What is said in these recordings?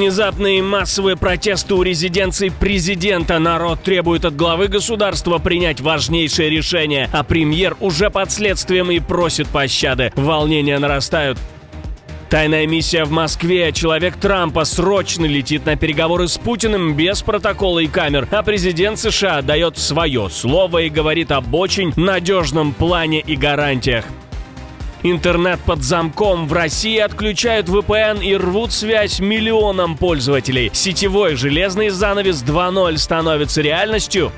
Внезапные массовые протесты у резиденции президента. Народ требует от главы государства принять важнейшее решение, а премьер уже под следствием и просит пощады. Волнения нарастают. Тайная миссия в Москве. Человек Трампа срочно летит на переговоры с Путиным без протокола и камер, а президент США дает свое слово и говорит об очень надежном плане и гарантиях. Интернет под замком. В России отключают VPN и рвут связь миллионам пользователей. Сетевой железный занавес 2.0 становится реальностью.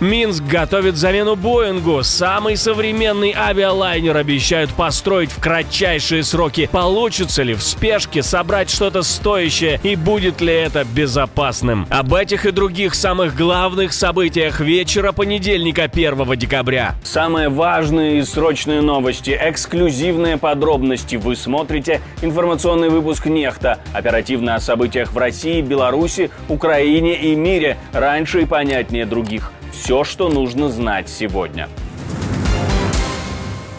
Минск готовит замену Боингу. Самый современный авиалайнер обещают построить в кратчайшие сроки. Получится ли в спешке собрать что-то стоящее и будет ли это безопасным? Об этих и других самых главных событиях вечера понедельника 1 декабря. Самые важные и срочные новости, эксклюзивные подробности. Вы смотрите информационный выпуск «Нехта». Оперативно о событиях в России, Беларуси, Украине и мире. Раньше и понятнее других. Все, что нужно знать сегодня.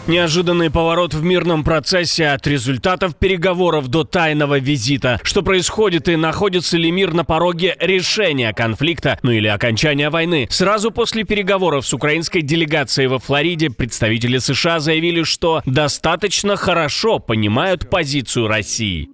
Неожиданный поворот в мирном процессе от результатов переговоров до тайного визита. Что происходит и находится ли мир на пороге решения конфликта, или окончания войны? Сразу после переговоров с украинской делегацией во Флориде представители США заявили, что достаточно хорошо понимают позицию России.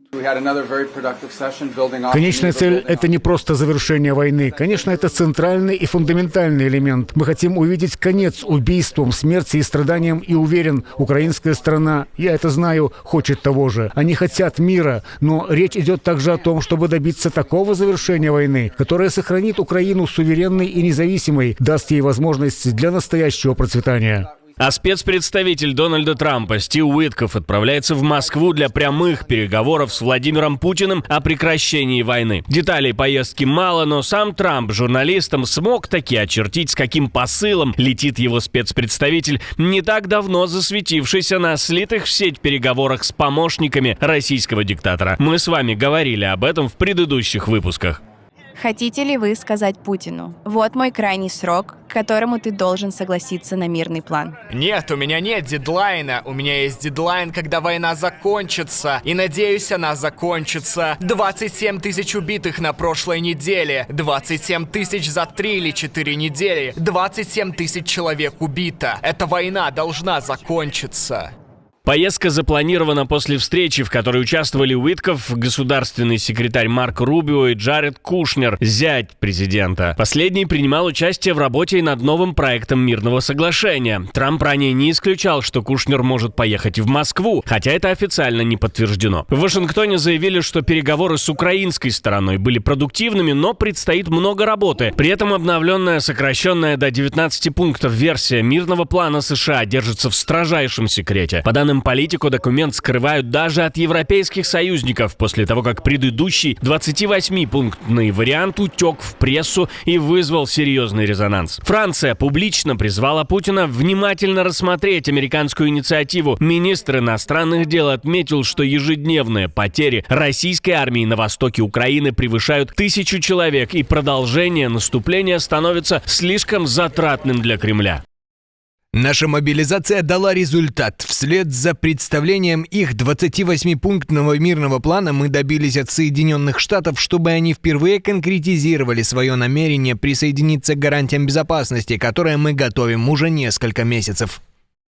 Конечная цель – это не просто завершение войны. Конечно, это центральный и фундаментальный элемент. Мы хотим увидеть конец убийствам, смерти и страданиям, и уверен, украинская сторона, я это знаю, хочет того же. Они хотят мира, но речь идет также о том, чтобы добиться такого завершения войны, которое сохранит Украину суверенной и независимой, даст ей возможность для настоящего процветания. А спецпредставитель Дональда Трампа Стив Уиткоф отправляется в Москву для прямых переговоров с Владимиром Путиным о прекращении войны. Деталей поездки мало, но сам Трамп журналистам смог таки очертить, с каким посылом летит его спецпредставитель, не так давно засветившийся на слитых в сеть переговорах с помощниками российского диктатора. Мы с вами говорили об этом в предыдущих выпусках. Хотите ли вы сказать Путину: вот мой крайний срок, к которому ты должен согласиться на мирный план? Нет, у меня нет дедлайна. У меня есть дедлайн, когда война закончится. И надеюсь, она закончится. 27 тысяч убитых на прошлой неделе. 27 тысяч за 3 или 4 недели. 27 тысяч человек убито. Эта война должна закончиться. Поездка запланирована после встречи, в которой участвовали Уиткоф, государственный секретарь Марко Рубио и Джаред Кушнер, зять президента. Последний принимал участие в работе над новым проектом мирного соглашения. Трамп ранее не исключал, что Кушнер может поехать в Москву, хотя это официально не подтверждено. В Вашингтоне заявили, что переговоры с украинской стороной были продуктивными, но предстоит много работы. При этом обновленная, сокращенная до 19 пунктов версия мирного плана США держится в строжайшем секрете. По данным Политико, документ скрывают даже от европейских союзников после того, как предыдущий 28-пунктный вариант утек в прессу и вызвал серьезный резонанс. Франция публично призвала Путина внимательно рассмотреть американскую инициативу. Министр иностранных дел отметил, что ежедневные потери российской армии на востоке Украины превышают 1000 человек, и продолжение наступления становится слишком затратным для Кремля. Наша мобилизация дала результат. Вслед за представлением их 28-пунктного мирного плана мы добились от Соединенных Штатов, чтобы они впервые конкретизировали свое намерение присоединиться к гарантиям безопасности, которые мы готовим уже несколько месяцев.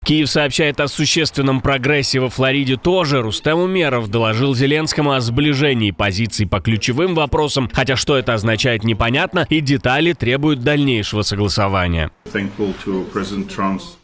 Киев сообщает о существенном прогрессе во Флориде тоже. Рустем Умеров доложил Зеленскому о сближении позиций по ключевым вопросам, хотя что это означает, непонятно, и детали требуют дальнейшего согласования.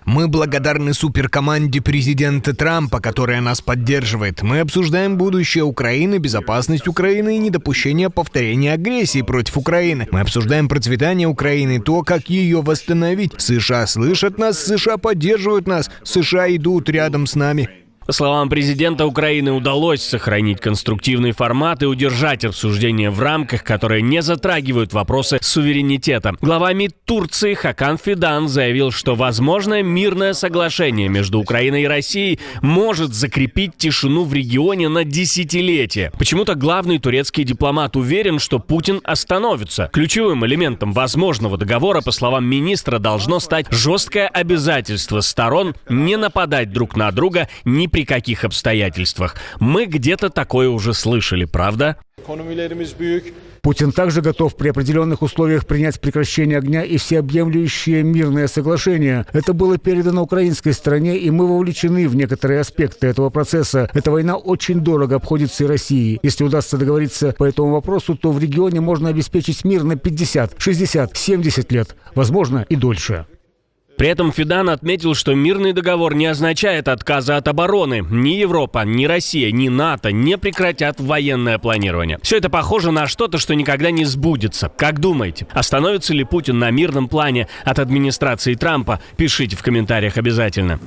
Мы благодарны суперкоманде президента Трампа, которая нас поддерживает. Мы обсуждаем будущее Украины, безопасность Украины и недопущение повторения агрессии против Украины. Мы обсуждаем процветание Украины, то, как ее восстановить. США слышат нас, США поддерживают нас, США идут рядом с нами. По словам президента Украины, удалось сохранить конструктивный формат и удержать обсуждение в рамках, которые не затрагивают вопросы суверенитета. Глава МИД Турции Хакан Фидан заявил, что возможное мирное соглашение между Украиной и Россией может закрепить тишину в регионе на десятилетия. Почему-то главный турецкий дипломат уверен, что Путин остановится. Ключевым элементом возможного договора, по словам министра, должно стать жесткое обязательство сторон не нападать друг на друга, не при каких обстоятельствах. Мы где-то такое уже слышали, правда? Путин также готов при определенных условиях принять прекращение огня и всеобъемлющее мирное соглашение. Это было передано украинской стороне, и мы вовлечены в некоторые аспекты этого процесса. Эта война очень дорого обходится и России. Если удастся договориться по этому вопросу, то в регионе можно обеспечить мир на 50, 60, 70 лет, возможно, и дольше. При этом Фидан отметил, что мирный договор не означает отказа от обороны. Ни Европа, ни Россия, ни НАТО не прекратят военное планирование. Все это похоже на что-то, что никогда не сбудется. Как думаете, остановится ли Путин на мирном плане от администрации Трампа? Пишите в комментариях обязательно.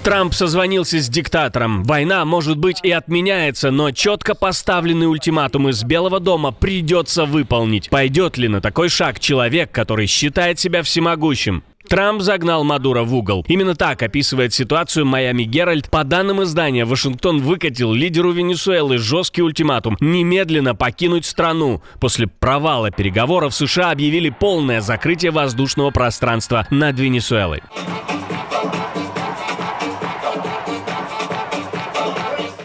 Трамп созвонился с диктатором. Война, может быть, и отменяется, но четко поставленный ультиматум из Белого дома придется выполнить. Пойдет ли на такой шаг человек, который считает себя всемогущим? Трамп загнал Мадуро в угол. Именно так описывает ситуацию Miami Herald. По данным издания, Вашингтон выкатил лидеру Венесуэлы жесткий ультиматум – немедленно покинуть страну. После провала переговоров США объявили полное закрытие воздушного пространства над Венесуэлой.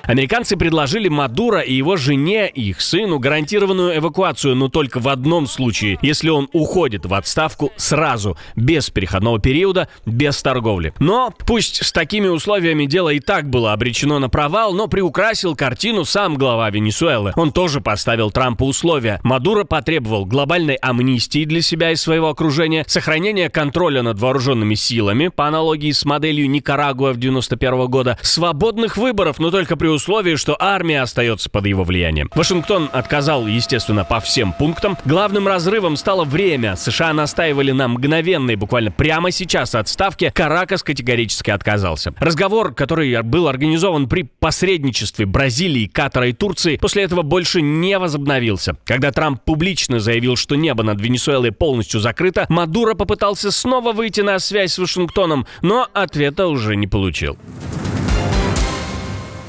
Американцы предложили Мадуро и его жене и их сыну гарантированную эвакуацию, но только в одном случае, если он уходит в отставку сразу, без переходного периода, без торговли. Но пусть с такими условиями дело и так было обречено на провал, но приукрасил картину сам глава Венесуэлы. Он тоже поставил Трампу условия. Мадуро потребовал глобальной амнистии для себя и своего окружения, сохранения контроля над вооруженными силами, по аналогии с моделью Никарагуа в 1991 года, свободных выборов, но только при условии, что армия остается под его влиянием. Вашингтон отказал, естественно, по всем пунктам. Главным разрывом стало время. США настаивали на мгновенной, буквально прямо сейчас отставке. Каракас категорически отказался. Разговор, который был организован при посредничестве Бразилии, Катара и Турции, после этого больше не возобновился. Когда Трамп публично заявил, что небо над Венесуэлой полностью закрыто, Мадуро попытался снова выйти на связь с Вашингтоном, но ответа уже не получил.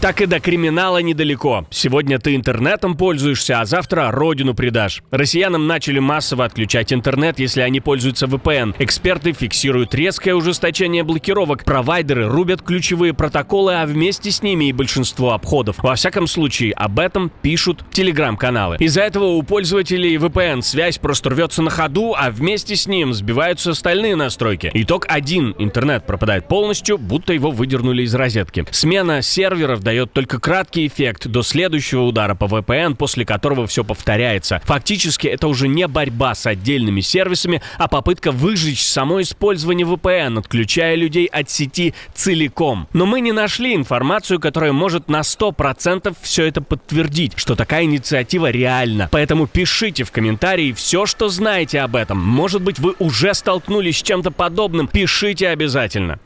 Так и до криминала недалеко. Сегодня ты интернетом пользуешься, а завтра родину предашь. Россиянам начали массово отключать интернет, если они пользуются VPN. Эксперты фиксируют резкое ужесточение блокировок. Провайдеры рубят ключевые протоколы, а вместе с ними и большинство обходов. Во всяком случае, об этом пишут телеграм-каналы. Из-за этого у пользователей VPN связь просто рвется на ходу, а вместе с ним сбиваются остальные настройки. Итог один. Интернет пропадает полностью, будто его выдернули из розетки. Смена серверов дает только краткий эффект до следующего удара по VPN, после которого все повторяется. Фактически это уже не борьба с отдельными сервисами, а попытка выжечь само использование VPN, отключая людей от сети целиком. Но мы не нашли информацию, которая может на 100% все это подтвердить, что такая инициатива реальна. Поэтому пишите в комментарии все, что знаете об этом. Может быть, вы уже столкнулись с чем-то подобным. Пишите обязательно.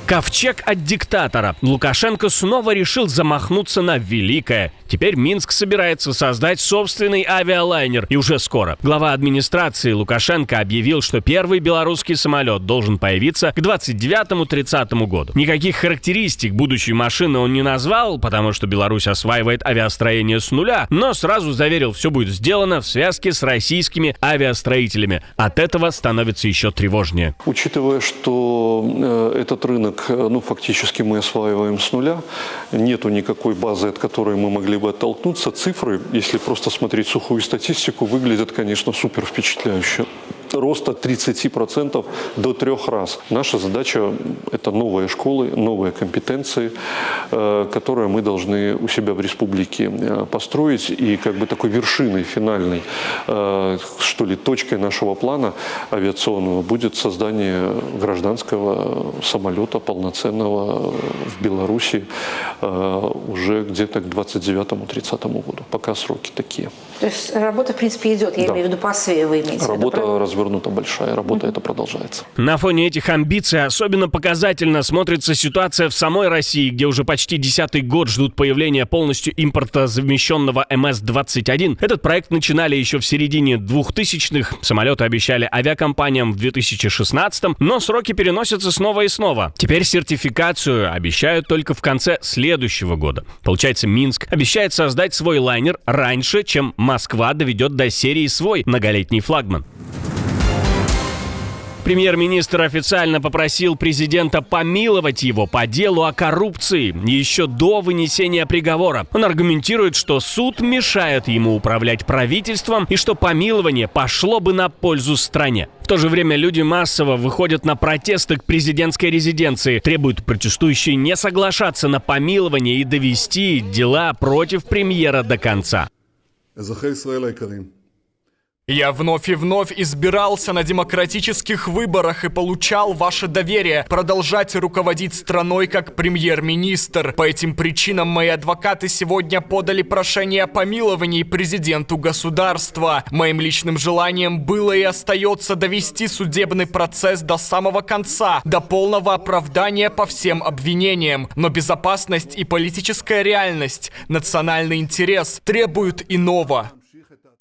Ковчег от диктатора. Лукашенко снова решил замахнуться на великое. Теперь Минск собирается создать собственный авиалайнер. И уже скоро. Глава администрации Лукашенко объявил, что первый белорусский самолет должен появиться к 29-30 году. Никаких характеристик будущей машины он не назвал, потому что Беларусь осваивает авиастроение с нуля, но сразу заверил, все будет сделано в связке с российскими авиастроителями. От этого становится еще тревожнее. Учитывая, что этот рынок фактически мы осваиваем с нуля. Нету никакой базы, от которой мы могли бы оттолкнуться. Цифры, если просто смотреть сухую статистику, выглядят, конечно, супер впечатляюще. Рост от 30% до 3 раз. Наша задача – это новые школы, новые компетенции, которые мы должны у себя в республике построить. И как бы такой вершиной, финальной, что ли, точкой нашего плана авиационного будет создание гражданского самолета полноценного в Беларуси уже где-то к 29-30 году. Пока сроки такие. То есть работа, в принципе, идет, я имею в виду по СВЕ, вы имеете в виду, работа правильно? развернута большая, работа эта продолжается. На фоне этих амбиций особенно показательно смотрится ситуация в самой России, где уже почти 10-й год ждут появления полностью импортозамещенного МС-21. Этот проект начинали еще в середине 2000-х. Самолеты обещали авиакомпаниям в 2016-м, но сроки переносятся снова и снова. Теперь сертификацию обещают только в конце следующего года. Получается, Минск обещает создать свой лайнер раньше, чем Москва доведет до серии свой многолетний флагман. Премьер-министр официально попросил президента помиловать его по делу о коррупции еще до вынесения приговора. Он аргументирует, что суд мешает ему управлять правительством и что помилование пошло бы на пользу стране. В то же время люди массово выходят на протесты к президентской резиденции, требуют протестующие не соглашаться на помилование и довести дела против премьера до конца. Я вновь и вновь избирался на демократических выборах и получал ваше доверие продолжать руководить страной как премьер-министр. По этим причинам мои адвокаты сегодня подали прошение о помиловании президенту государства. Моим личным желанием было и остается довести судебный процесс до самого конца, до полного оправдания по всем обвинениям. Но безопасность и политическая реальность, национальный интерес требуют иного.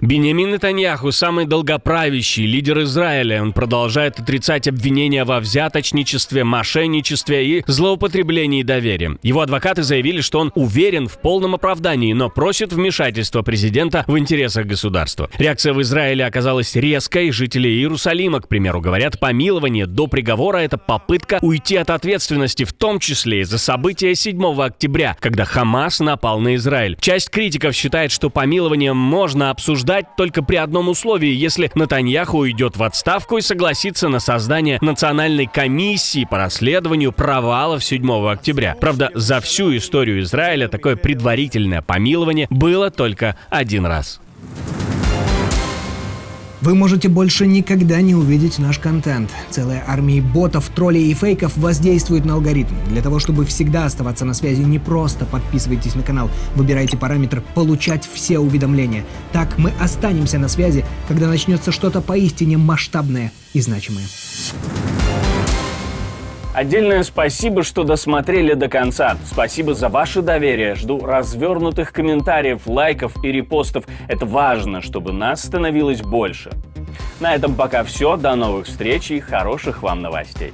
Биньямин Нетаньяху – самый долгоправящий лидер Израиля. Он продолжает отрицать обвинения во взяточничестве, мошенничестве и злоупотреблении доверием. Его адвокаты заявили, что он уверен в полном оправдании, но просит вмешательства президента в интересах государства. Реакция в Израиле оказалась резкой. Жители Иерусалима, к примеру, говорят, помилование до приговора – это попытка уйти от ответственности, в том числе из-за события 7 октября, когда Хамас напал на Израиль. Часть критиков считает, что помилование можно обсуждать только при одном условии, если Нетаньяху уйдет в отставку и согласится на создание национальной комиссии по расследованию провалов 7 октября. Правда, за всю историю Израиля такое предварительное помилование было только один раз. Вы можете больше никогда не увидеть наш контент. Целая армия ботов, троллей и фейков воздействует на алгоритм. Для того, чтобы всегда оставаться на связи, не просто подписывайтесь на канал, выбирайте параметр «Получать все уведомления». Так мы останемся на связи, когда начнется что-то поистине масштабное и значимое. Отдельное спасибо, что досмотрели до конца. Спасибо за ваше доверие. Жду развернутых комментариев, лайков и репостов. Это важно, чтобы нас становилось больше. На этом пока все. До новых встреч и хороших вам новостей.